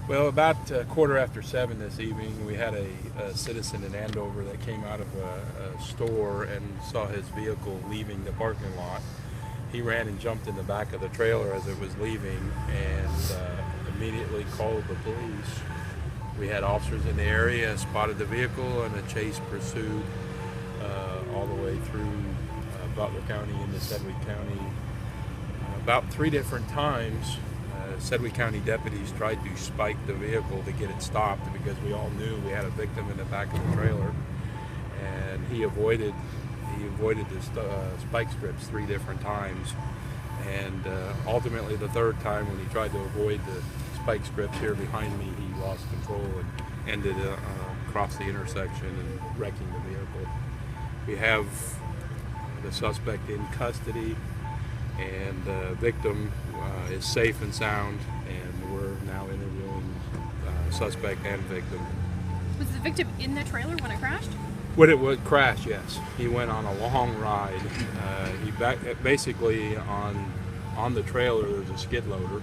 Well, about a quarter after 7 this evening, we had a citizen in Andover that came out of a store and saw his vehicle leaving the parking lot. He ran and jumped in the back of the trailer as it was leaving and immediately called the police. We had officers in the area, spotted the vehicle, and a chase pursued all the way through Butler County into Sedgwick County. About 3 different times, Sedgwick County deputies tried to spike the vehicle to get it stopped because we all knew we had a victim in the back of the trailer, and he avoided the spike strips 3 different times, and ultimately the third time when he tried to avoid the spike strips here behind me, he lost control and ended across the intersection and wrecking the vehicle. We have the suspect in custody, and the victim is safe and sound, and we're now interviewing suspect and victim. Was the victim in the trailer when it crashed? When it would crash, yes. He went on a long ride. Basically on the trailer there's a skid loader,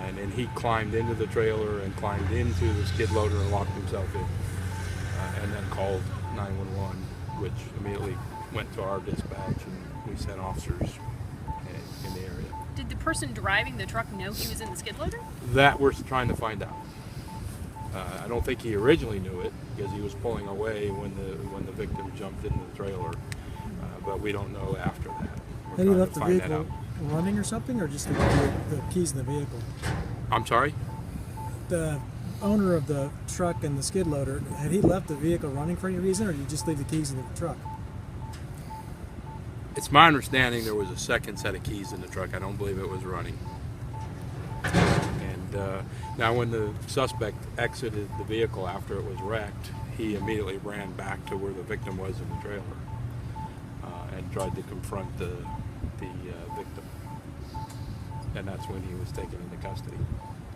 and then he climbed into the trailer and climbed into the skid loader and locked himself in, and then called 911, which immediately went to our dispatch, and we sent officers in the area. Did the person driving the truck know he was in the skid loader? That we're trying to find out. I don't think he originally knew it because he was pulling away when the victim jumped into the trailer, but we don't know after that. Had he left the vehicle running or something, or just the keys in the vehicle? I'm sorry? The owner of the truck and the skid loader, had he left the vehicle running for any reason, or did you just leave the keys in the truck? It's my understanding there was a second set of keys in the truck. I don't believe it was running. And now when the suspect exited the vehicle after it was wrecked, he immediately ran back to where the victim was in the trailer and tried to confront the victim. And that's when he was taken into custody.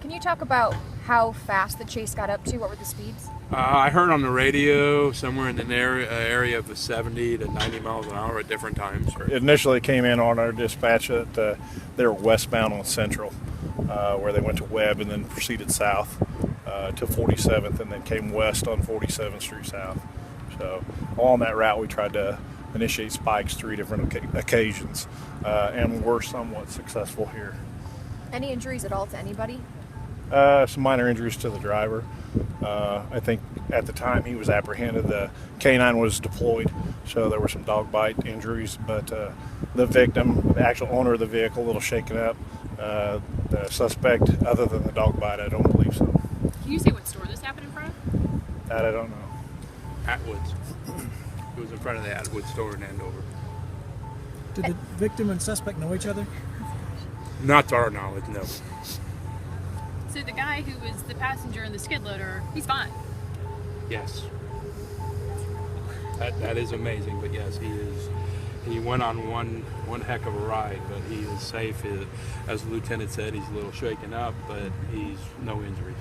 Can you talk about how fast the chase got up to? What were the speeds? I heard on the radio somewhere in the area of the 70 to 90 miles an hour at different times. Initially came in on our dispatch that they were westbound on Central, where they went to Webb and then proceeded south to 47th and then came west on 47th Street South. So on that route we tried to initiate spikes 3 different occasions, and were somewhat successful here. Any injuries at all to anybody? Some minor injuries to the driver. I think at the time he was apprehended, the canine was deployed, so there were some dog bite injuries, but the victim, the actual owner of the vehicle, a little shaken up. The suspect, other than the dog bite, I don't believe so. Can you say what store this happened in front of? That I don't know. Atwood's. It was in front of the Atwood store in Andover. Did the victim and suspect know each other? Not to our knowledge, no. So the guy who was the passenger in the skid loader, he's fine. Yes. That is amazing, but yes, he is. He went on one heck of a ride, but he is safe. As the lieutenant said, he's a little shaken up, but he's no injuries.